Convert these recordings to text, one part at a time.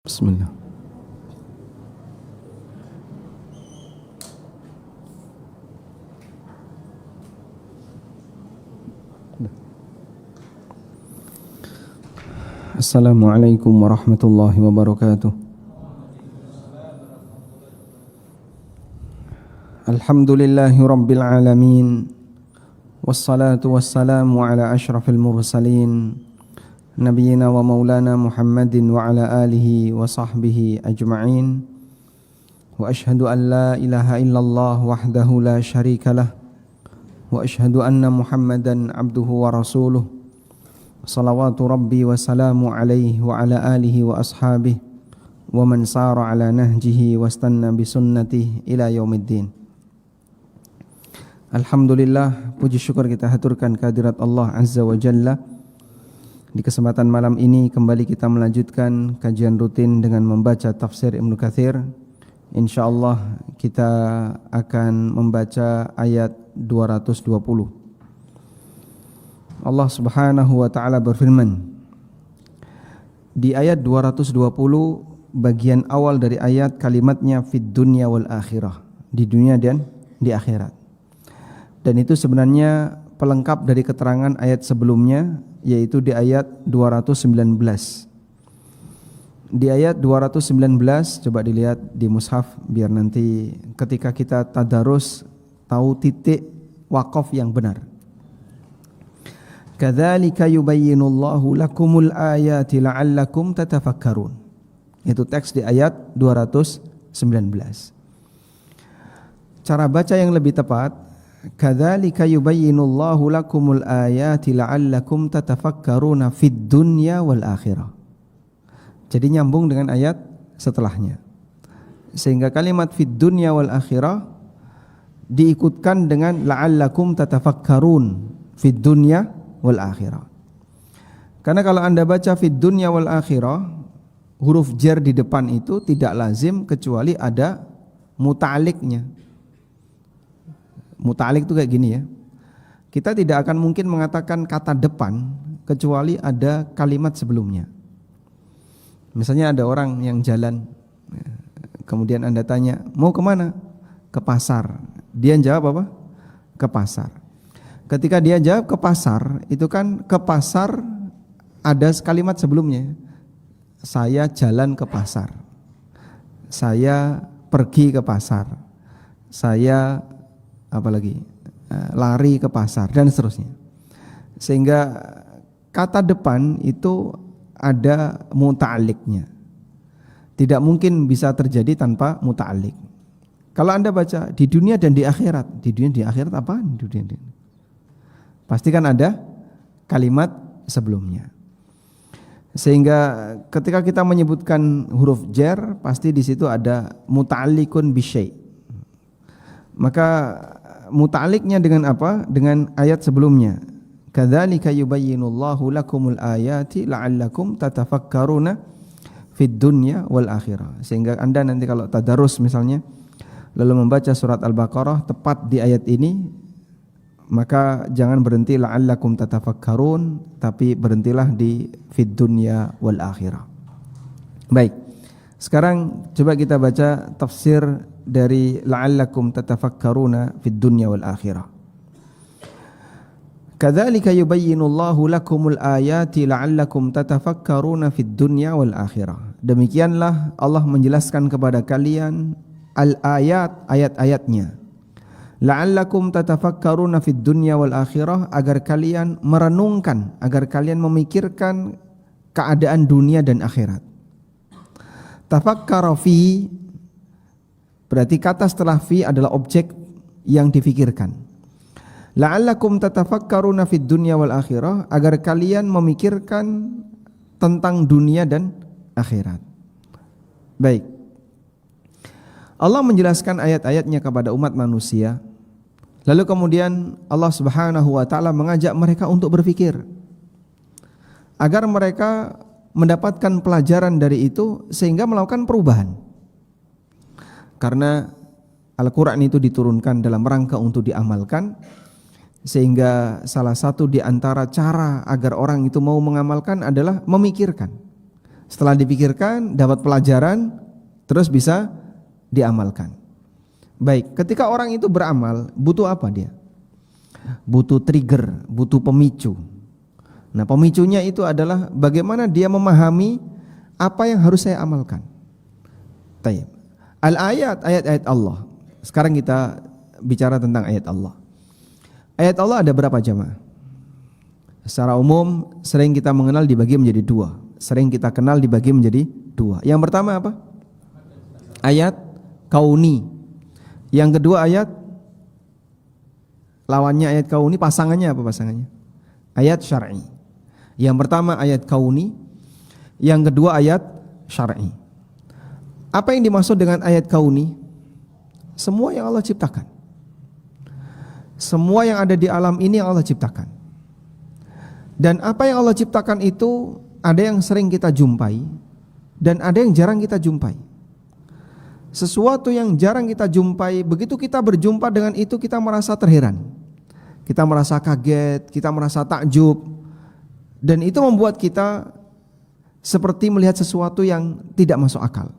Bismillah. Assalamualaikum warahmatullahi wabarakatuh. Alhamdulillahi rabbil alamin. Wassalatu wassalamu ala ashrafil mursalin Nabiyyina wa maulana Muhammadin wa ala alihi wa sahbihi ajma'in. Wa ashhadu an la ilaha illallah wahdahu la syarika lah. Wa ashhadu anna Muhammadan abduhu wa rasuluh. Salawatu rabbi wa salamu alaihi wa ala alihi wa ashabihi wa man sara ala nahjihi wa stanna bi sunnatihi ila yaumiddin. Alhamdulillah, puji syukur kita haturkan kehadirat Allah Azza wa Jalla. Di kesempatan malam ini kembali kita melanjutkan kajian rutin dengan membaca tafsir Ibnu Katsir. InsyaAllah kita akan membaca ayat 220. Allah Subhanahu wa taala berfirman di ayat 220 bagian awal dari ayat, kalimatnya fid dunya wal akhirah, di dunia dan di akhirat. Dan itu sebenarnya pelengkap dari keterangan ayat sebelumnya, yaitu di ayat 219. Di ayat 219 coba dilihat di mushaf biar nanti ketika kita tadarus tahu titik wakaf yang benar. Kadzalika yubayyinullahu lakumul ayati la'allakum tatafakkarun. Itu teks di ayat 219. Cara baca yang lebih tepat, kadzalika yubayyinullahu lakumul ayati la'allakum tatafakkaruna fid dunya wal akhirah. Jadi nyambung dengan ayat setelahnya. Sehingga kalimat fid dunya wal akhirah diikutkan dengan la'allakum tatafakkarun fid dunya wal akhirah. Karena kalau Anda baca fid dunya wal akhirah, huruf jar di depan itu tidak lazim kecuali ada muta'aliknya. Muta'alik itu kayak gini ya. Kita tidak akan mungkin mengatakan kata depan kecuali ada kalimat sebelumnya. Misalnya ada orang yang jalan, kemudian Anda tanya, mau kemana? Ke pasar. Dia jawab apa? Ke pasar. Ketika dia jawab ke pasar, itu kan ke pasar ada kalimat sebelumnya. Saya jalan ke pasar. Saya pergi ke pasar. Saya lari ke pasar dan seterusnya. Sehingga kata depan itu ada muta'aliknya. Tidak mungkin bisa terjadi tanpa muta'alik. Kalau Anda baca di dunia dan di akhirat, di dunia di akhirat apa? Di dunia. Pasti kan ada kalimat sebelumnya. Sehingga ketika kita menyebutkan huruf jar, pasti di situ ada muta'alliqun bisyai'. Maka muta'alliqnya dengan apa? Dengan ayat sebelumnya. Kadzalika yubayyinullahu lakumul ayati la'allakum tatafakkaruna fid dunya wal akhirah. Sehingga Anda nanti kalau tadarus misalnya lalu membaca surat Al-Baqarah tepat di ayat ini, maka jangan berhenti la'allakum tatafakkarun, tapi berhentilah di fid dunya wal akhirah. Baik. Sekarang coba kita baca tafsir dari la'allakum tatafakkaruna fid dunya wal akhirah. Kadzalika yubayyinullahu lakumul ayati la'allakum tatafakkaruna fid dunya wal akhirah. Demikianlah Allah menjelaskan kepada kalian al-ayat, ayat-ayatnya. La'allakum tatafakkaruna fid dunya wal akhirah, agar kalian merenungkan, agar kalian memikirkan keadaan dunia dan akhirat. Tafakkara fi, berarti kata setelah fi adalah objek yang difikirkan. La'allakum tatafakkaruna fid dunya wal akhirah, agar kalian memikirkan tentang dunia dan akhirat. Baik. Allah menjelaskan ayat-ayatnya kepada umat manusia. Lalu kemudian Allah Subhanahu wa taala mengajak mereka untuk berpikir agar mereka mendapatkan pelajaran dari itu sehingga melakukan perubahan. Karena Al-Qur'an itu diturunkan dalam rangka untuk diamalkan, sehingga salah satu di antara cara agar orang itu mau mengamalkan adalah memikirkan Setelah dipikirkan, dapat pelajaran, terus bisa diamalkan. Baik, ketika orang itu beramal, butuh apa dia? Butuh trigger, butuh pemicu. Nah, pemicunya itu adalah bagaimana dia memahami apa yang harus saya amalkan. Tayyib. Al-ayat, ayat-ayat Allah. Sekarang kita bicara tentang ayat Allah. Ayat Allah ada berapa jamaah? Secara umum sering kita mengenal dibagi menjadi dua. Sering kita kenal dibagi menjadi dua. Yang pertama apa? Ayat kauni. Yang kedua ayat lawannya ayat kauni, pasangannya apa pasangannya? Ayat syar'i. Yang pertama ayat kauni, yang kedua ayat syar'i. Apa yang dimaksud dengan ayat kauni? Semua yang Allah ciptakan. Semua yang ada di alam ini yang Allah ciptakan. Dan apa yang Allah ciptakan itu ada yang sering kita jumpai dan ada yang jarang kita jumpai. Sesuatu yang jarang kita jumpai, begitu kita berjumpa dengan itu kita merasa terheran. Kita merasa kaget, kita merasa takjub. Dan itu membuat kita seperti melihat sesuatu yang tidak masuk akal.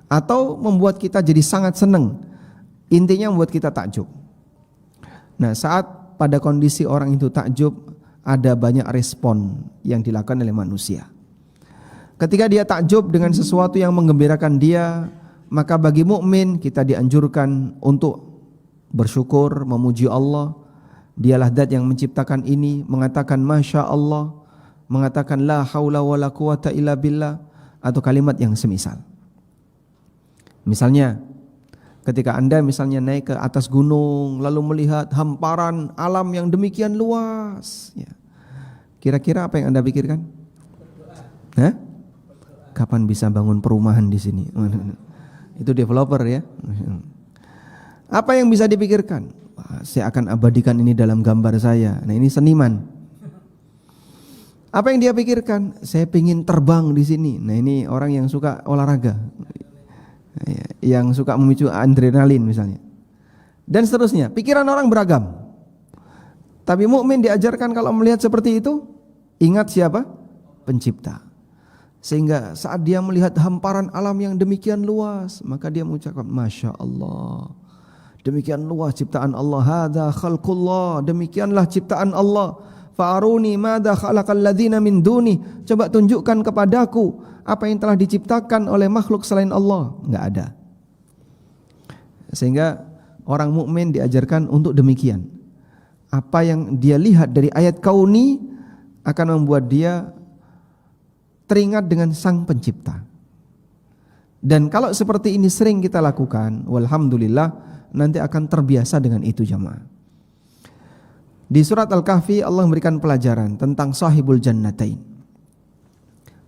Atau membuat kita jadi sangat senang. Intinya membuat kita takjub. Nah, saat pada kondisi orang itu takjub, ada banyak respon yang dilakukan oleh manusia. Ketika dia takjub dengan sesuatu yang menggembirakan dia, maka bagi mukmin kita dianjurkan untuk bersyukur, memuji Allah. Dialah zat yang menciptakan ini, mengatakan masya Allah, mengatakan la haula wala quwata illa billah, atau kalimat yang semisal. Misalnya, ketika Anda misalnya naik ke atas gunung lalu melihat hamparan alam yang demikian luas, ya. Kira-kira apa yang Anda pikirkan? Hah? Kapan bisa bangun perumahan di sini? Itu developer ya. Apa yang bisa dipikirkan? Wah, saya akan abadikan ini dalam gambar saya. Nah, ini seniman. Apa yang dia pikirkan? Saya ingin terbang di sini. Nah, ini orang yang suka olahraga, yang suka memicu adrenalin misalnya, dan seterusnya. Pikiran orang beragam. Tapi mukmin diajarkan kalau melihat seperti itu, ingat siapa? Pencipta. Sehingga saat dia melihat hamparan alam yang demikian luas, maka dia mengucapkan masya Allah. Demikian luas ciptaan Allah. Hadza khalqullah. Demikianlah ciptaan Allah. Fa'aruni madza khalaqal ladzina min duni. Coba tunjukkan kepadaku apa yang telah diciptakan oleh makhluk selain Allah. Enggak ada. Sehingga orang mukmin diajarkan untuk demikian. Apa yang dia lihat dari ayat kauni akan membuat dia teringat dengan sang pencipta. Dan kalau seperti ini sering kita lakukan, walhamdulillah, nanti akan terbiasa dengan itu jamaah. Di surat Al-Kahfi Allah memberikan pelajaran tentang sahibul jannatain.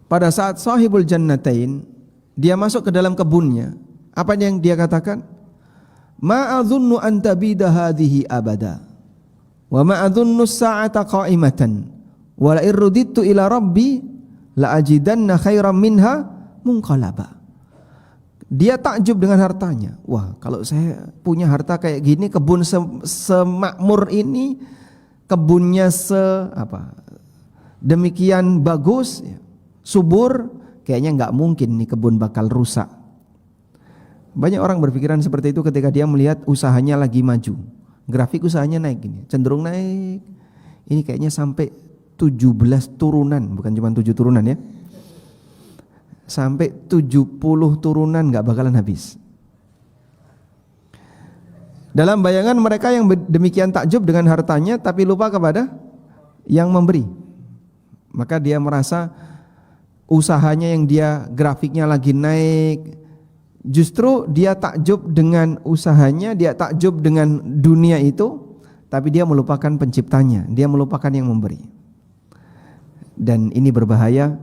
Pada saat sahibul jannatain dia masuk ke dalam kebunnya, apa yang dia katakan? Ma adzunnu an tabida hadhihi abada wa ma adzunnu as-sa'ata qa'imatan wa la irudittu ila rabbi la ajidanna khairan minha munqalaba. Dia takjub dengan hartanya. Wah, kalau saya punya harta kayak gini, kebun semakmur ini, kebunnya demikian bagus, subur, kayaknya nggak mungkin nih kebun bakal rusak. Banyak orang berpikiran seperti itu ketika dia melihat usahanya lagi maju. Grafik usahanya naik gini, cenderung naik. Ini kayaknya sampai 17 turunan, bukan cuma 7 turunan ya. Sampai 70 turunan nggak bakalan habis. Dalam bayangan mereka yang demikian takjub dengan hartanya tapi lupa kepada yang memberi. Maka dia merasa usahanya yang dia grafiknya lagi naik, justru dia takjub dengan usahanya, dia takjub dengan dunia itu, tapi dia melupakan penciptanya, dia melupakan yang memberi. Dan ini berbahaya.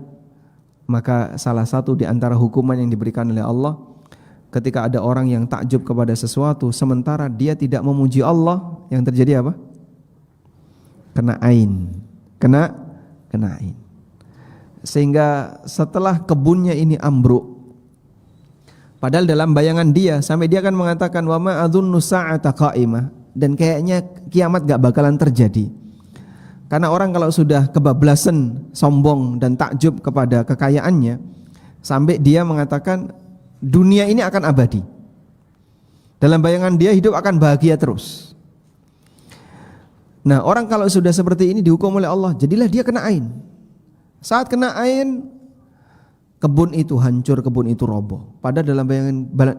Maka salah satu di antara hukuman yang diberikan oleh Allah, ketika ada orang yang takjub kepada sesuatu sementara dia tidak memuji Allah, yang terjadi apa? Kena ain. Kena ain. Sehingga setelah kebunnya ini ambruk, padahal dalam bayangan dia sampai dia akan mengatakan wa ma adzunnu sa'ata qa'imah, dan kayaknya kiamat gak bakalan terjadi. Karena orang kalau sudah kebablasan, sombong dan takjub kepada kekayaannya, Sampai dia mengatakan dunia ini akan abadi. Dalam bayangan dia hidup akan bahagia terus. Nah, orang kalau sudah seperti ini dihukum oleh Allah, jadilah dia kena ain. Saat kena ain, kebun itu hancur, kebun itu roboh. Padahal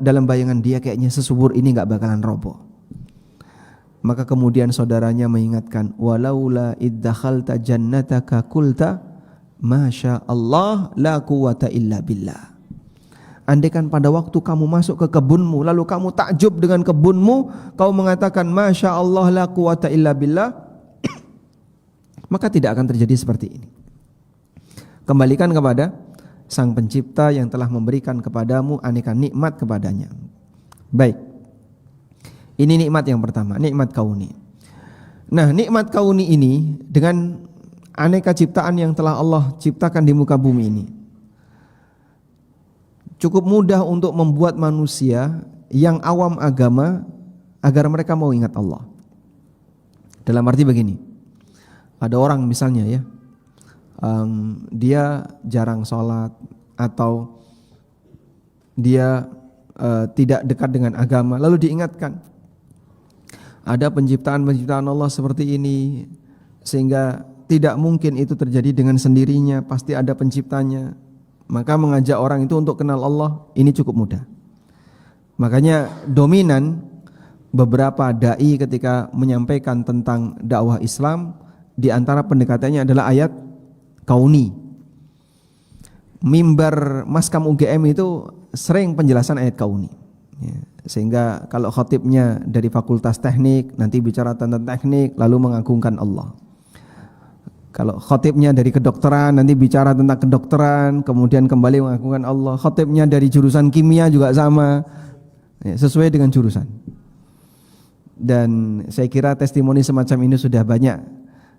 dalam bayangan dia kayaknya sesubur ini nggak bakalan roboh. Maka kemudian saudaranya mengingatkan, walaula iddakhalta jannataka qulta masya Allah la quwata illa billah. Andaikan pada waktu kamu masuk ke kebunmu lalu kamu takjub dengan kebunmu, kau mengatakan masya Allah la quwata illa billah, maka tidak akan terjadi seperti ini. Kembalikan kepada Sang Pencipta yang telah memberikan kepadamu aneka nikmat kepadanya. Baik, ini nikmat yang pertama, nikmat kauni. Nah, nikmat kauni ini dengan aneka ciptaan yang telah Allah ciptakan di muka bumi ini cukup mudah untuk membuat manusia yang awam agama agar mereka mau ingat Allah. Dalam arti begini, ada orang misalnya ya, dia jarang sholat atau dia tidak dekat dengan agama, lalu diingatkan ada penciptaan-penciptaan Allah seperti ini, sehingga tidak mungkin itu terjadi dengan sendirinya, pasti ada penciptanya. Maka mengajak orang itu untuk kenal Allah ini cukup mudah. Makanya dominan beberapa dai ketika menyampaikan tentang dakwah Islam, di antara pendekatannya adalah ayat kauni. Mimbar Maskam UGM itu sering penjelasan ayat kauni ya, sehingga kalau khatibnya dari fakultas teknik nanti bicara tentang teknik lalu mengagungkan Allah. Kalau khatibnya dari kedokteran nanti bicara tentang kedokteran kemudian kembali mengagungkan Allah. Khatibnya dari jurusan kimia juga sama ya, sesuai dengan jurusan. Dan saya kira testimoni semacam ini sudah banyak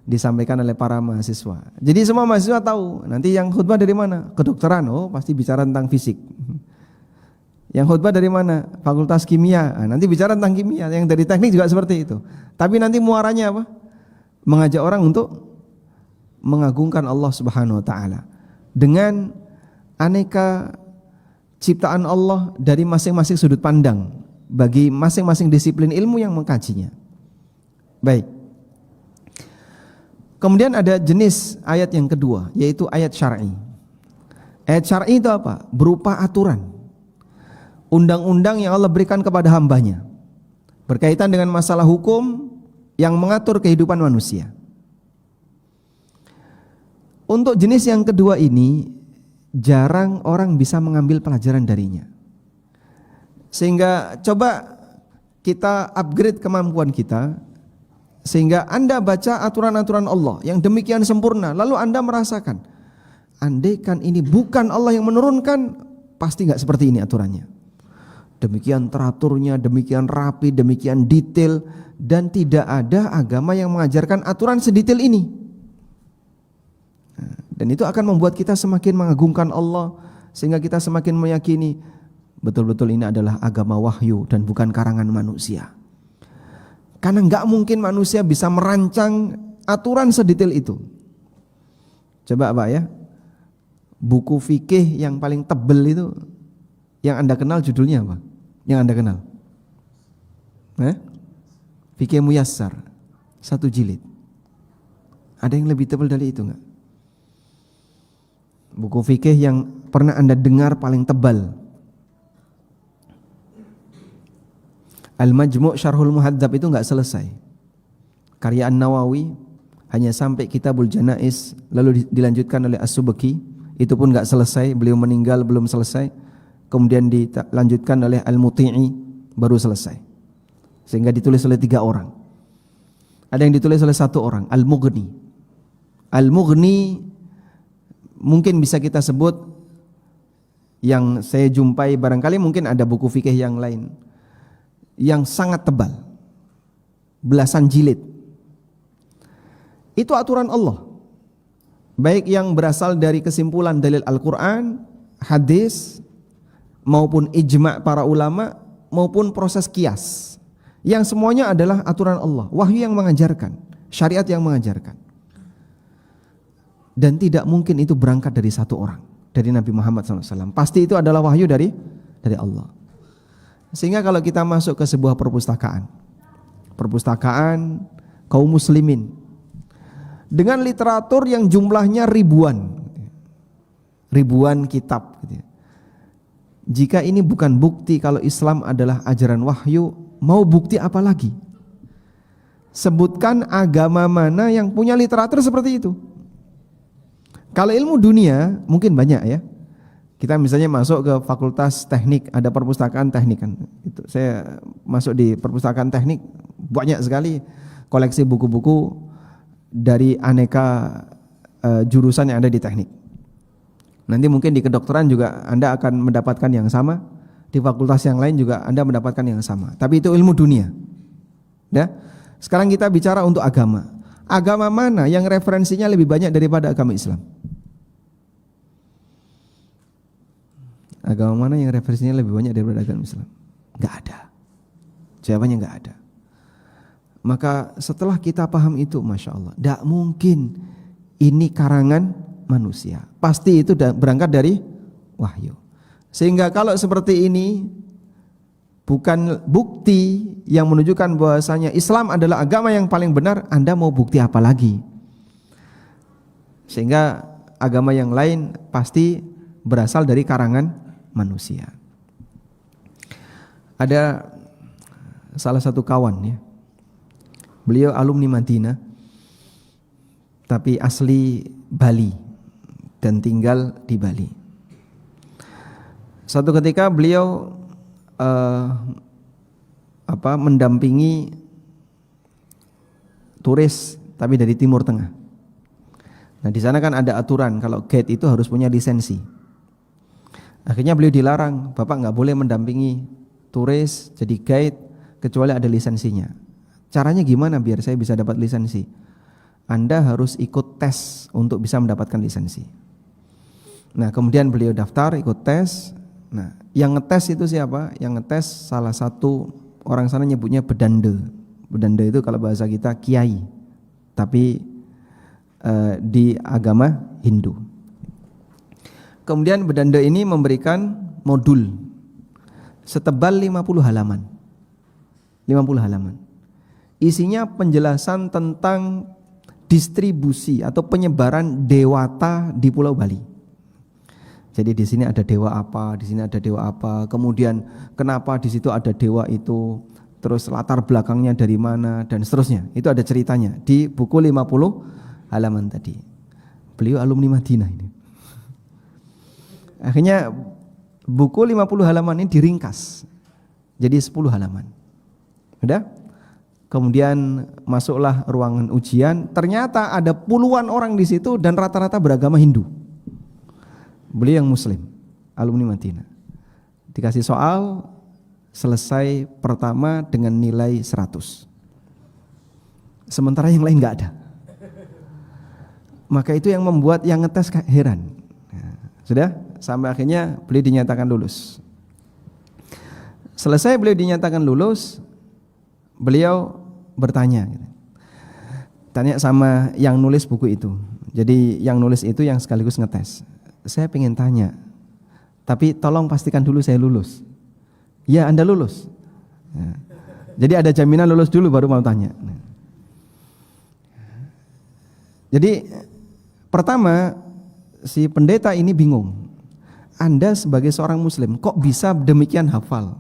disampaikan oleh para mahasiswa. Jadi semua mahasiswa tahu nanti yang khutbah dari mana? Kedokteran, oh pasti bicara tentang fisik. Yang khutbah dari mana? Fakultas kimia, nanti bicara tentang kimia. Yang dari teknik juga seperti itu. Tapi nanti muaranya apa? Mengajak orang untuk mengagungkan Allah Subhanahu wa taala dengan aneka ciptaan Allah dari masing-masing sudut pandang bagi masing-masing disiplin ilmu yang mengkajinya. Baik. Kemudian ada jenis ayat yang kedua, yaitu ayat syar'i. Ayat syar'i itu apa? Berupa aturan, undang-undang yang Allah berikan kepada hambanya berkaitan dengan masalah hukum yang mengatur kehidupan manusia. Untuk jenis yang kedua ini jarang orang bisa mengambil pelajaran darinya. Sehingga coba kita upgrade kemampuan kita, sehingga Anda baca aturan-aturan Allah yang demikian sempurna, lalu Anda merasakan, andaikan ini bukan Allah yang menurunkan, pasti nggak seperti ini aturannya. Demikian teraturnya, demikian rapi, demikian detail, dan tidak ada agama yang mengajarkan aturan sedetail ini. Dan itu akan membuat kita semakin mengagungkan Allah, sehingga kita semakin meyakini betul-betul ini adalah agama wahyu dan bukan karangan manusia. Karena enggak mungkin manusia bisa merancang aturan sedetail itu. Coba Pak ya, buku fikih yang paling tebel itu yang Anda kenal judulnya apa? Yang Anda kenal? Fikih Muyassar 1 jilid. Ada yang lebih tebal dari itu enggak? Buku fikih yang pernah Anda dengar paling tebal, Al-Majmu' Syarhul Muhadzab itu enggak selesai. Karya An-Nawawi hanya sampai Kitabul Janaiz, lalu dilanjutkan oleh As-Subki, itu pun enggak selesai, beliau meninggal belum selesai. Kemudian dilanjutkan oleh Al-Muti'i, baru selesai. Sehingga ditulis oleh 3 orang. Ada yang ditulis oleh 1 orang, Al-Mughni. Al-Mughni mungkin bisa kita sebut, yang saya jumpai, barangkali mungkin ada buku fikih yang lain yang sangat tebal, belasan jilid. Itu aturan Allah, baik yang berasal dari kesimpulan dalil Al-Quran, hadis, maupun ijma' para ulama, maupun proses qiyas, yang semuanya adalah aturan Allah, wahyu yang mengajarkan, syariat yang mengajarkan. Dan tidak mungkin itu berangkat dari 1 orang. dari Nabi Muhammad SAW. Pasti itu adalah wahyu dari Allah. Sehingga kalau kita masuk ke sebuah perpustakaan kaum muslimin dengan literatur yang jumlahnya ribuan kitab gitu ya. Jika ini bukan bukti kalau Islam adalah ajaran wahyu, mau bukti apa lagi? Sebutkan agama mana yang punya literatur seperti itu. Kalau ilmu dunia mungkin banyak ya. Kita misalnya masuk ke fakultas teknik, ada perpustakaan teknik kan. Itu saya masuk di perpustakaan teknik, banyak sekali koleksi buku-buku dari aneka jurusan yang ada di teknik. Nanti mungkin di kedokteran juga Anda akan mendapatkan yang sama, di fakultas yang lain juga Anda mendapatkan yang sama. Tapi itu ilmu dunia. Ya. Sekarang kita bicara untuk agama. Agama mana yang referensinya lebih banyak daripada agama Islam? Agama mana yang referensinya lebih banyak daripada agama Islam? Enggak ada. Jawabannya enggak ada. Maka setelah kita paham itu, Masya Allah, tidak mungkin ini karangan manusia. Pasti itu berangkat dari wahyu. Sehingga kalau seperti ini bukan bukti yang menunjukkan bahwasanya Islam adalah agama yang paling benar, Anda mau bukti apa lagi? Sehingga agama yang lain pasti berasal dari karangan manusia. Ada salah satu kawan ya. Beliau alumni Madinah tapi asli Bali dan tinggal di Bali. Suatu ketika beliau mendampingi turis tapi dari Timur Tengah. Nah, di sana kan ada aturan kalau guide itu harus punya lisensi. Akhirnya beliau dilarang, Bapak nggak boleh mendampingi turis jadi guide kecuali ada lisensinya. Caranya gimana biar saya bisa dapat lisensi? Anda harus ikut tes untuk bisa mendapatkan lisensi. Nah, kemudian beliau daftar, ikut tes. Nah, yang ngetes itu siapa? Yang ngetes salah satu orang sana nyebutnya bedande. Bedande itu kalau bahasa kita kiai, tapi di agama Hindu. Kemudian bedande ini memberikan modul setebal 50 halaman. 50 halaman. Isinya penjelasan tentang distribusi atau penyebaran dewata di Pulau Bali. Jadi di sini ada dewa apa, di sini ada dewa apa, kemudian kenapa di situ ada dewa itu, terus latar belakangnya dari mana dan seterusnya. Itu ada ceritanya di buku 50 halaman tadi. Beliau alumni Madinah ini. Akhirnya buku 50 halaman ini diringkas jadi 10 halaman. Udah? Kemudian masuklah ruangan ujian, ternyata ada puluhan orang di situ dan rata-rata beragama Hindu. Beliau yang muslim, alumni Madinah. Dikasih soal, selesai pertama dengan nilai 100. Sementara yang lain enggak ada. Maka itu yang membuat yang ngetes heran. Sudah? Sampai akhirnya beliau dinyatakan lulus. Selesai beliau dinyatakan lulus, beliau bertanya, tanya sama yang nulis buku itu. Jadi yang nulis itu yang sekaligus ngetes. Saya pengen tanya, tapi tolong pastikan dulu saya lulus. Ya, Anda lulus. Ya. Jadi ada jaminan lulus dulu baru mau tanya. Jadi pertama si pendeta ini bingung. Anda sebagai seorang muslim kok bisa demikian hafal?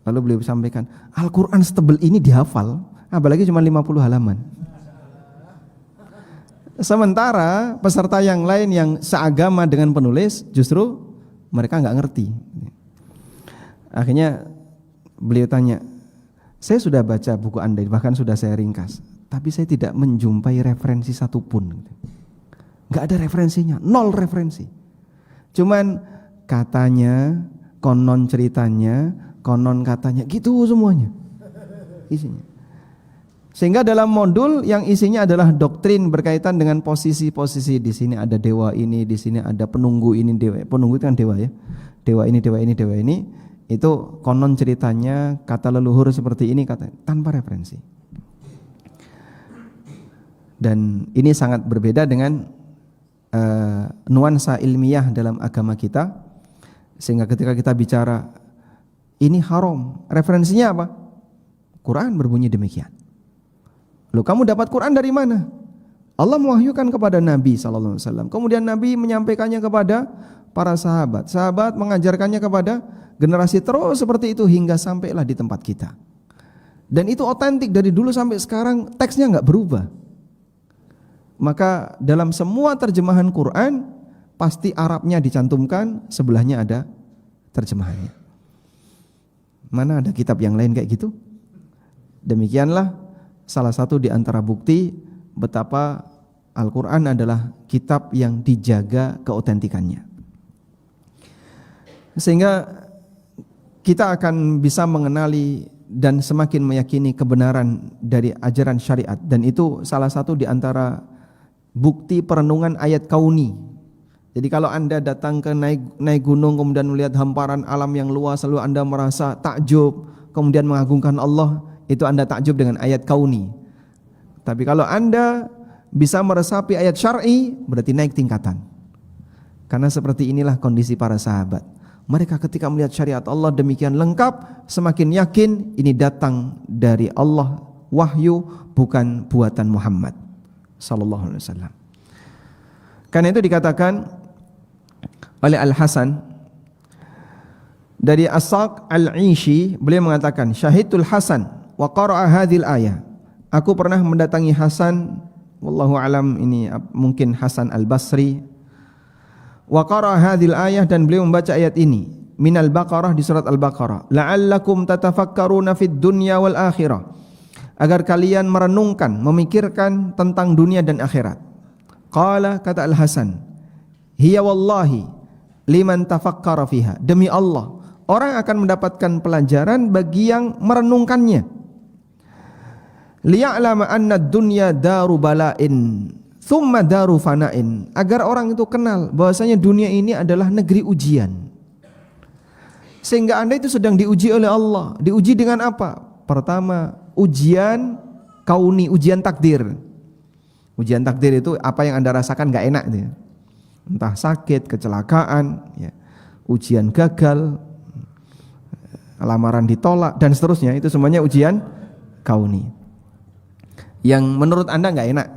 Lalu beliau sampaikan, Al-Quran setebal ini dihafal, apalagi cuma 50 halaman. Sementara peserta yang lain yang seagama dengan penulis justru mereka nggak ngerti. Akhirnya beliau tanya, saya sudah baca buku Anda, bahkan sudah saya ringkas, tapi saya tidak menjumpai referensi satupun. Nggak ada referensinya, 0 referensi. Cuman katanya, konon ceritanya, konon katanya, gitu semuanya isinya. Sehingga dalam modul yang isinya adalah doktrin berkaitan dengan posisi-posisi, di sini ada dewa ini, di sini ada penunggu ini, dewa, penunggu itu kan dewa ya, dewa ini, dewa ini, dewa ini, itu konon ceritanya, kata leluhur seperti ini, kata tanpa referensi. Dan ini sangat berbeda dengan nuansa ilmiah dalam agama kita, sehingga ketika kita bicara ini haram, referensinya apa? Quran berbunyi demikian. Loh, kamu dapat Quran dari mana? Allah mewahyukan kepada Nabi SAW. Kemudian Nabi menyampaikannya kepada para sahabat. Sahabat mengajarkannya kepada generasi terus seperti itu hingga sampailah di tempat kita. Dan itu otentik dari dulu sampai sekarang, teksnya nggak berubah. Maka dalam semua terjemahan Quran pasti Arabnya dicantumkan, sebelahnya ada terjemahannya. Mana ada kitab yang lain kayak gitu? Demikianlah salah satu di antara bukti betapa Al-Quran adalah kitab yang dijaga keotentikannya. Sehingga kita akan bisa mengenali dan semakin meyakini kebenaran dari ajaran syariat. Dan itu salah satu di antara bukti perenungan ayat kauni. Jadi kalau Anda datang ke naik gunung kemudian melihat hamparan alam yang luas, lalu Anda merasa takjub, kemudian mengagungkan Allah, itu Anda takjub dengan ayat kauni. Tapi kalau Anda bisa meresapi ayat syar'i, berarti naik tingkatan. Karena seperti inilah kondisi para sahabat. Mereka ketika melihat syariat Allah demikian lengkap, semakin yakin ini datang dari Allah, wahyu, bukan buatan Muhammad sallallahu alaihi wasallam. Karena itu dikatakan oleh Al-Hasan dari As-Saq Al-Ishi, beliau mengatakan, syahidul Hasan wa qara'a hadhil ayah. Aku pernah mendatangi Hasan, wallahu alam ini mungkin Hasan Al-Basri, wa qara'a hadhil ayah, dan beliau membaca ayat ini minal Baqarah, di surat Al-Baqarah, la'allakum tatafakkaruna fid dunya wal akhirah, agar kalian merenungkan, memikirkan tentang dunia dan akhirat. Qala, kata Al-Hasan, hiya wallahi liman tafakkara fiha, demi Allah orang akan mendapatkan pelajaran bagi yang merenungkannya. Liya'lama anna dunya daru bala'in thumma daru fana'in, agar orang itu kenal bahwasanya dunia ini adalah negeri ujian. Sehingga Anda itu sedang diuji oleh Allah. Diuji dengan apa? Pertama, ujian kauni, ujian takdir. Ujian takdir itu apa yang Anda rasakan gak enak itu ya. Entah sakit, kecelakaan ya, ujian gagal, lamaran ditolak dan seterusnya. Itu semuanya ujian kauni yang menurut Anda gak enak.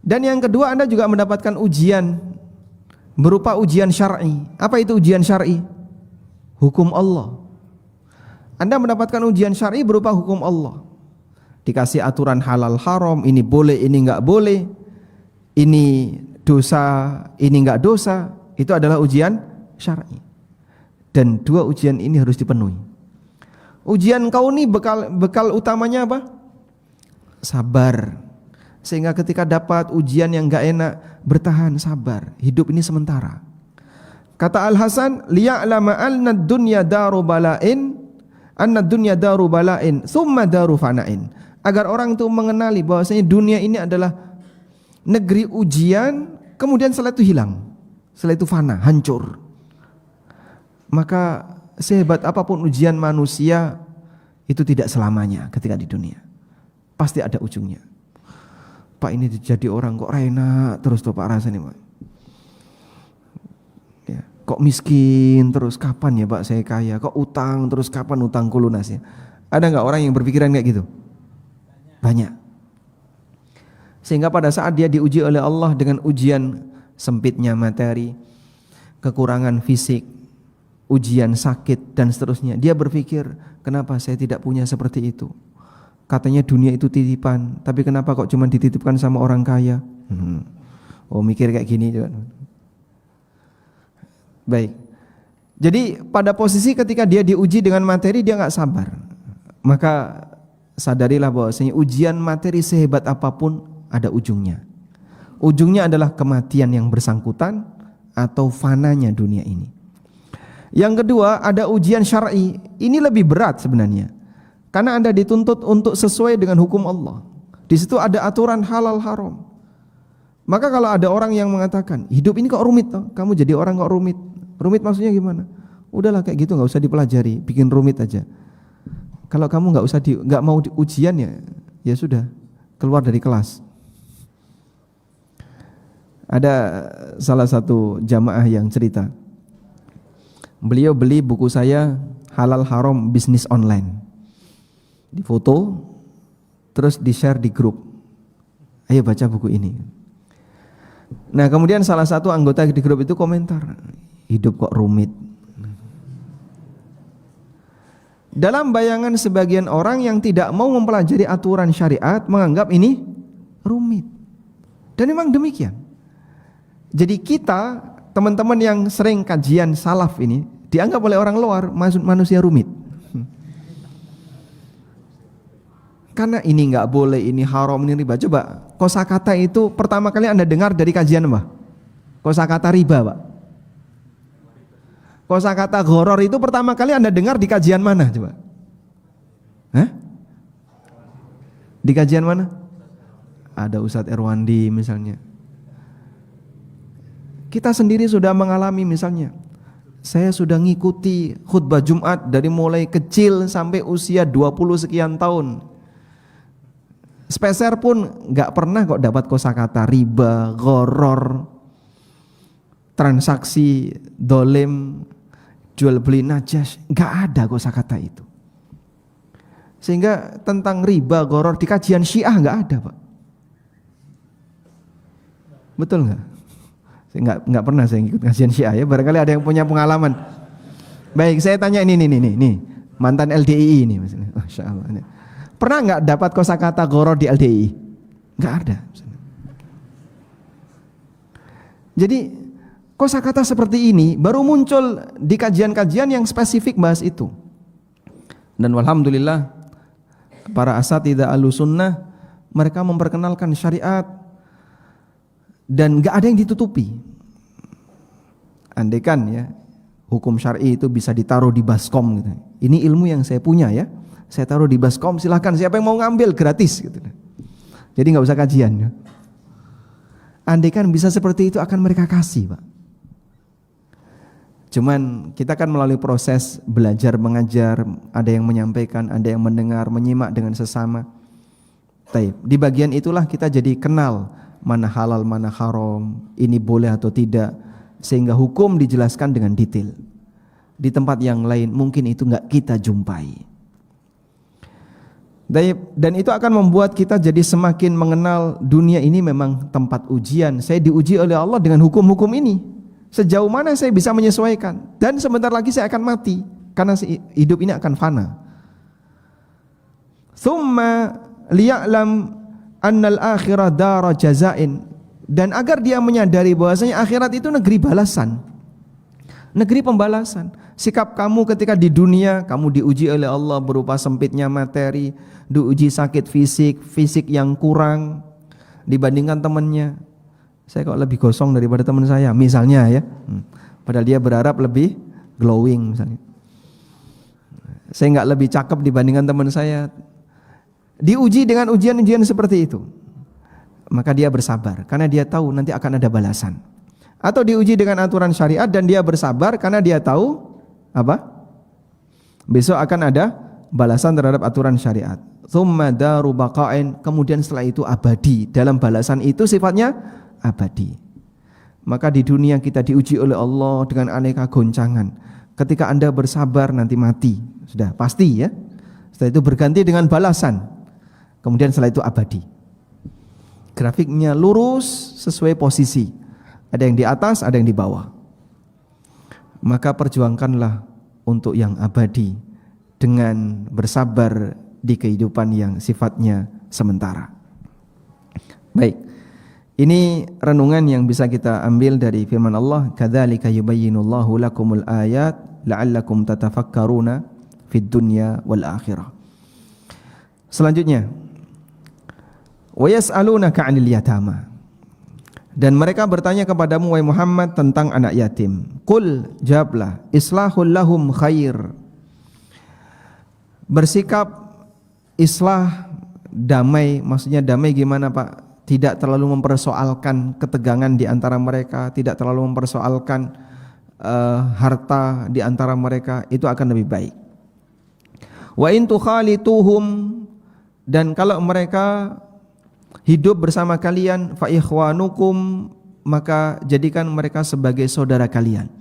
Dan yang kedua, Anda juga mendapatkan ujian berupa ujian syar'i. Apa itu ujian syar'i? Hukum Allah. Anda mendapatkan ujian syar'i berupa hukum Allah. Dikasih aturan halal haram, ini boleh, ini enggak boleh, ini dosa, ini enggak dosa. Itu adalah ujian syar'i. Dan dua ujian ini harus dipenuhi. Ujian kauni bekal utamanya apa? Sabar. Sehingga ketika dapat ujian yang enggak enak, bertahan, sabar. Hidup ini sementara. Kata Al-Hasan, liya'lama anna dunya daru bala'in, anna dunya daru bala'in, thumma daru fana'in. Agar orang itu mengenali bahwasanya dunia ini adalah negeri ujian, kemudian setelah itu hilang. Setelah itu fana, hancur. Maka sehebat apapun ujian manusia, itu tidak selamanya ketika di dunia. Pasti ada ujungnya. Pak, ini jadi orang kok enak terus tuh Pak rasanya Pak. Ya, kok miskin terus, kapan ya Pak saya kaya? Kok utang terus, kapan utangku lunas ya? Ada nggak orang yang berpikiran kayak gitu? Banyak. Sehingga pada saat dia diuji oleh Allah dengan ujian sempitnya materi, kekurangan fisik, ujian sakit dan seterusnya, dia berpikir, kenapa saya tidak punya seperti itu? Katanya dunia itu titipan, tapi kenapa kok cuma dititipkan sama orang kaya? Oh, mikir kayak gini juga. Baik. Jadi pada posisi ketika dia diuji dengan materi, dia nggak sabar. Maka sadarilah bahwasanya ujian materi sehebat apapun ada ujungnya. Ujungnya adalah kematian yang bersangkutan atau fananya dunia ini. Yang kedua, ada ujian syar'i. Ini lebih berat sebenarnya. Karena Anda dituntut untuk sesuai dengan hukum Allah. Di situ ada aturan halal haram. Maka kalau ada orang yang mengatakan, hidup ini kok rumit toh? Kamu jadi orang kok rumit. Rumit maksudnya gimana? Udahlah kayak gitu, nggak usah dipelajari, bikin rumit aja. Kalau kamu nggak mau ujian ya sudah, keluar dari kelas. Ada salah satu jamaah yang cerita, beliau beli buku saya Halal Haram Bisnis Online, difoto terus di-share di grup, ayo baca buku ini. Nah kemudian salah satu anggota di grup itu komentar, hidup kok rumit. Dalam bayangan sebagian orang yang tidak mau mempelajari aturan syariat menganggap ini rumit. Dan memang demikian. Jadi kita, teman-teman yang sering kajian salaf ini, dianggap oleh orang luar manusia rumit. Karena ini enggak boleh, ini haram, ini riba. Coba, kosakata itu pertama kali Anda dengar dari kajian apa? Kosakata riba, Pak. Kosakata ghoror itu pertama kali Anda dengar di kajian mana coba? Hah? Di kajian mana? Ada Ustadz Erwandi misalnya. Kita sendiri sudah mengalami misalnya. Saya sudah ngikuti khutbah Jumat dari mulai kecil sampai usia 20 sekian tahun. Speser pun gak pernah kok dapat kosakata riba, ghoror, transaksi dolim, jual beli najas, nggak ada kosakata itu. Sehingga tentang riba, ghoror di kajian Syiah nggak ada, Pak. Betul nggak? Saya nggak pernah saya ikut kajian Syiah ya. Barangkali ada yang punya pengalaman. Baik, saya tanya ini mantan LDII ini, misalnya. Masya Allah. Pernah nggak dapat kosakata ghoror di LDII? Nggak ada. Jadi kosakata seperti ini baru muncul di kajian-kajian yang spesifik bahas itu. Dan alhamdulillah para asatidzah Ahlussunnah mereka memperkenalkan syariat dan enggak ada yang ditutupi. Andaikan ya hukum syar'i itu bisa ditaruh di baskom gitu. Ini ilmu yang saya punya ya. Saya taruh di baskom, silahkan siapa yang mau ngambil gratis gitu. Jadi enggak usah kajian ya. Andaikan bisa seperti itu akan mereka kasih, Pak. Cuman kita kan melalui proses belajar mengajar, ada yang menyampaikan, ada yang mendengar, menyimak dengan sesama. Taib. Di bagian itulah kita jadi kenal mana halal, mana haram, ini boleh atau tidak, sehingga hukum dijelaskan dengan detail. Di tempat yang lain mungkin itu enggak kita jumpai. Dan itu akan membuat kita jadi semakin mengenal dunia ini memang tempat ujian. Saya diuji oleh Allah dengan hukum-hukum ini. Sejauh mana saya bisa menyesuaikan. Dan sebentar lagi saya akan mati, karena hidup ini akan fana. Tsumma liya'lam annal akhirah dara jazain. Dan agar dia menyadari bahwasanya akhirat itu negeri balasan, negeri pembalasan. Sikap kamu ketika di dunia, kamu diuji oleh Allah berupa sempitnya materi, diuji sakit fisik yang kurang dibandingkan temannya. Saya kok lebih gosong daripada teman saya, misalnya ya. Padahal dia berharap lebih glowing misalnya. Saya nggak lebih cakep dibandingkan teman saya. Diuji dengan ujian-ujian seperti itu, maka dia bersabar karena dia tahu nanti akan ada balasan. Atau diuji dengan aturan syariat dan dia bersabar karena dia tahu apa? Besok akan ada balasan terhadap aturan syariat. Tsumma daru baqa'in, kemudian setelah itu abadi. Dalam balasan itu sifatnya abadi. Maka di dunia kita diuji oleh Allah dengan aneka goncangan. Ketika Anda bersabar nanti mati, sudah pasti ya. Setelah itu berganti dengan balasan. Kemudian setelah itu abadi. Grafiknya lurus sesuai posisi. Ada yang di atas, ada yang di bawah. Maka perjuangkanlah untuk yang abadi dengan bersabar di kehidupan yang sifatnya sementara. Baik. Ini renungan yang bisa kita ambil dari firman Allah, kadzalika yubayyinullahu lakumul ayat la'allakum tatafakkaruna fid dunya wal akhirah. Selanjutnya, wa yas'alunaka 'anil yatama. Dan mereka bertanya kepadamu wahai Muhammad tentang anak yatim. Qul, jawablah, islahul lahum khair. Bersikap islah, damai, maksudnya damai gimana Pak? Tidak terlalu mempersoalkan ketegangan di antara mereka, tidak terlalu mempersoalkan harta di antara mereka, itu akan lebih baik. Wa in tukhalituhum, dan kalau mereka hidup bersama kalian, fa ikhwanukum, maka jadikan mereka sebagai saudara kalian.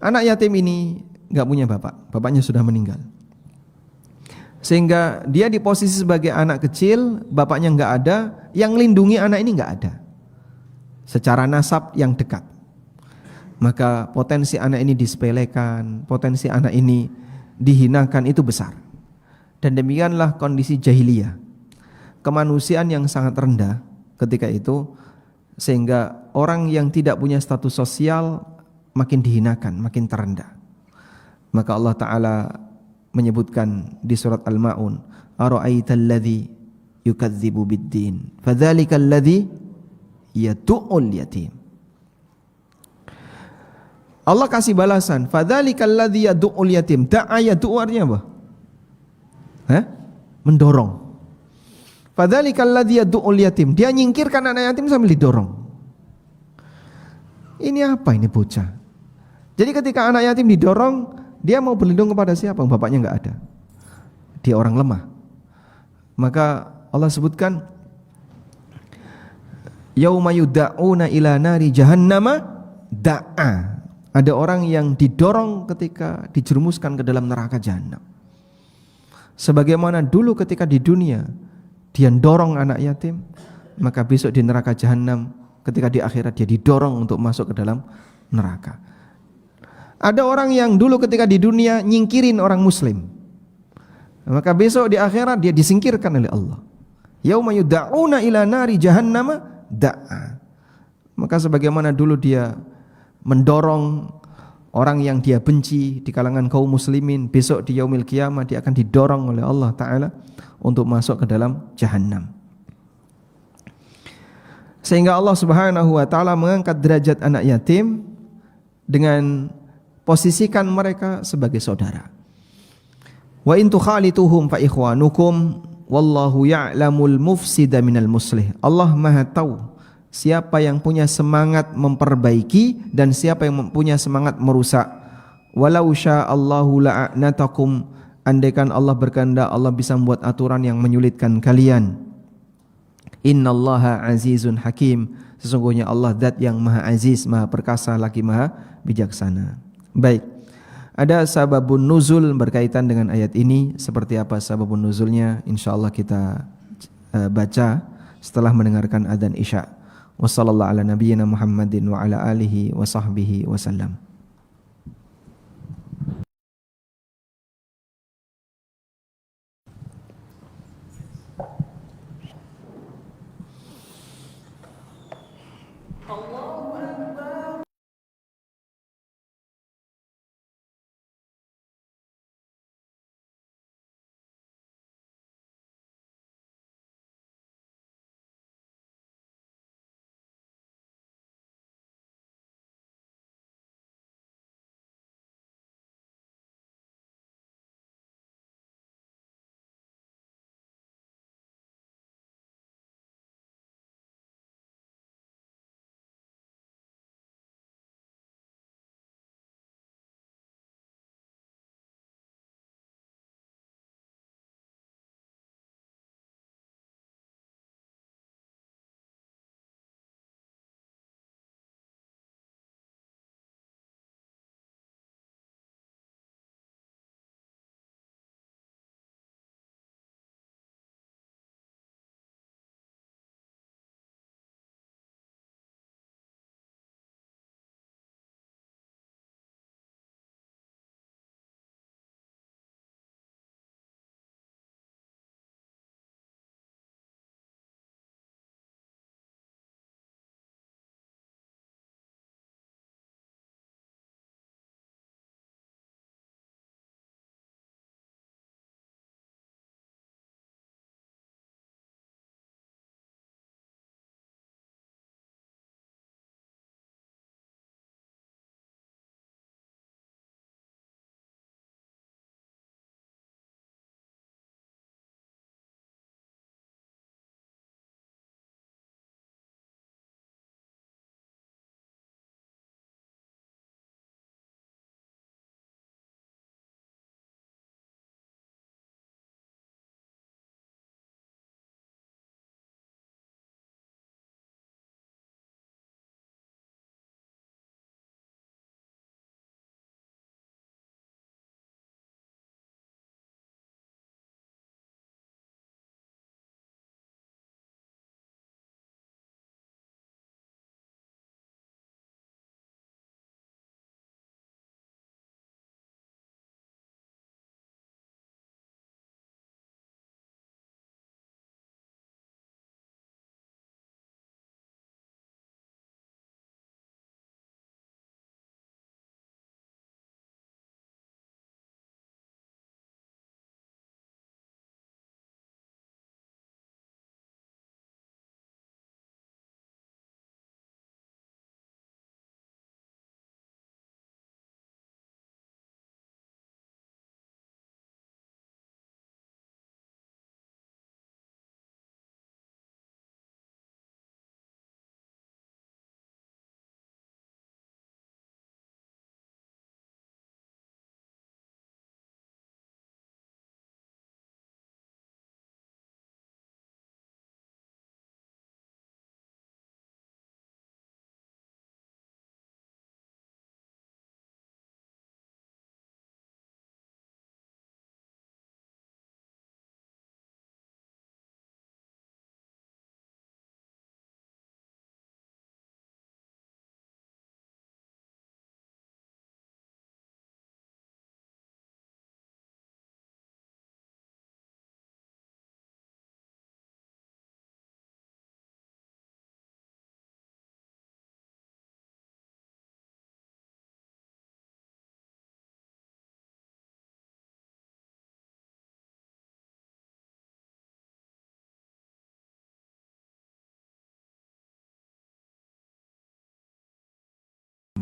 Anak yatim ini nggak punya bapak, bapaknya sudah meninggal. Sehingga dia di posisi sebagai anak kecil, bapaknya nggak ada, yang lindungi anak ini nggak ada. Secara nasab yang dekat. Maka potensi anak ini disepelekan, potensi anak ini dihinakan itu besar. Dan demikianlah kondisi jahiliyah. Kemanusiaan yang sangat rendah ketika itu, sehingga orang yang tidak punya status sosial makin dihinakan, makin terendah. Maka Allah Ta'ala menyebutkan di surat Al-Ma'un, ara'aital ladzi yukadzibu biddin fadzalikal ladzi yatu'ul yatim. Allah kasih balasan, fadzalikal ladzi yatu'ul yatim. Da'a yatu'u artinya apa? Mendorong. Fadzalikal ladzi yatu'ul yatim. Dia nyingkirkan anak yatim sambil didorong. Ini apa ini bocah? Jadi ketika anak yatim didorong, dia mau berlindung kepada siapa? Bapaknya enggak ada. Dia orang lemah. Maka Allah sebutkan, yauma yud'auna ila nari jahannama da'a. Ada orang yang didorong ketika dijerumuskan ke dalam neraka jahanam. Sebagaimana dulu ketika di dunia dia dorong anak yatim, maka besok di neraka jahanam ketika di akhirat dia didorong untuk masuk ke dalam neraka. Ada orang yang dulu ketika di dunia nyingkirin orang muslim, maka besok di akhirat dia disingkirkan oleh Allah. Yauma yud'auna ila nari jahannama da'a. Maka sebagaimana dulu dia mendorong orang yang dia benci di kalangan kaum muslimin, besok di yaumil qiyamah dia akan didorong oleh Allah Ta'ala untuk masuk ke dalam jahannam. Sehingga Allah Subhanahu wa Ta'ala mengangkat derajat anak yatim dengan posisikan mereka sebagai saudara. Wa in tukhalituhum fa ikhwanukum wallahu ya'lamul mufsida minal muslih. Allah Maha tahu siapa yang punya semangat memperbaiki dan siapa yang punya semangat merusak. Walau sya'allahu la'anatakum. Andaikan Allah berkehendak, Allah bisa membuat aturan yang menyulitkan kalian. Innallaha azizun hakim. Sesungguhnya Allah zat yang maha aziz, maha perkasa, lagi maha bijaksana. Baik, ada sababun nuzul berkaitan dengan ayat ini. Seperti apa sababun nuzulnya? InsyaAllah kita baca setelah mendengarkan adzan isya. Wassallallahu ala nabiyyina Muhammadin wa ala alihi wa sahbihi wasallam.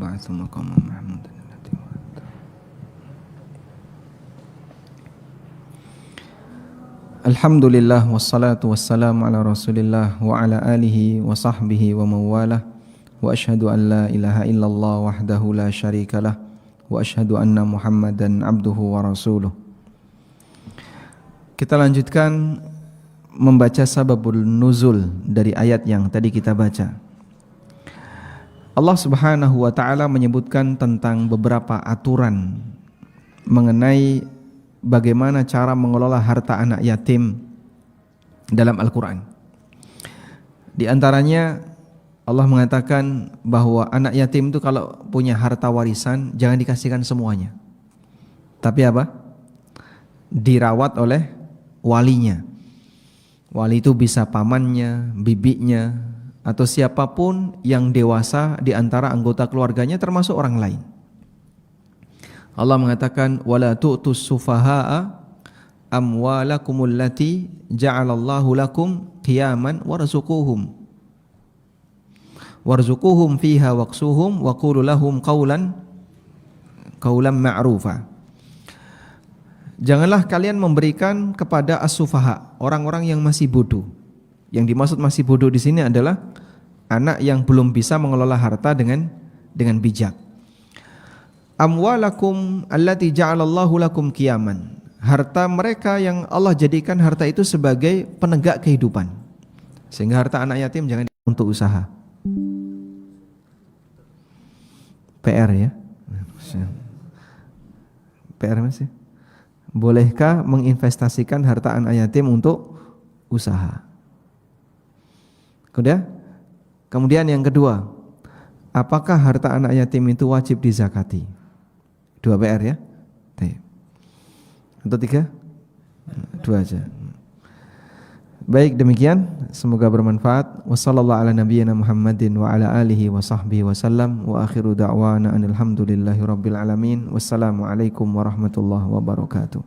ba'atsu maqaman mahmudan allati wa'adta. Alhamdulillah wassalatu wassalamu ala Rasulillah wa ala alihi wa sahbihi wa mawalah. Wa asyhadu an la ilaha illallah wahdahu la syarikalah wa asyhadu anna Muhammadan abduhu wa rasuluh. Kita lanjutkan membaca sababul nuzul dari ayat yang tadi kita baca. Allah Subhanahu wa taala menyebutkan tentang beberapa aturan mengenai bagaimana cara mengelola harta anak yatim dalam Al-Qur'an. Di antaranya Allah mengatakan bahwa anak yatim itu kalau punya harta warisan jangan dikasihkan semuanya. Tapi apa? Dirawat oleh walinya. Wali itu bisa pamannya, bibinya, atau siapapun yang dewasa di antara anggota keluarganya termasuk orang lain. Allah mengatakan wala tu'tus sufaha'a amwalakumul lati ja'alallahu lakum qiyaman warzuquhum fiha waqsuhum wa qulu lahum qawlan ma'rufa. Janganlah kalian memberikan kepada as-sufaha, orang-orang yang masih bodoh. Yang dimaksud masih bodoh di sini adalah anak yang belum bisa mengelola harta dengan bijak. Amwalakum allati ja'alallahu lakum qiyaman. Harta mereka yang Allah jadikan harta itu sebagai penegak kehidupan. Sehingga harta anak yatim jangan untuk usaha. PR ya. PR masih. Bolehkah menginvestasikan harta anak yatim untuk usaha? Kemudian yang kedua, apakah harta anak yatim itu wajib dizakati? 2 PR ya. Untuk 3? 2 aja. Baik, demikian, semoga bermanfaat. Wassallallahu ala nabiyyina Muhammadin wa ala alihi wa sahbihi wasallam. Wa akhiru da'wana anil hamdulillahi rabbil alamin. Wassalamu alaikum warahmatullahi wabarakatuh.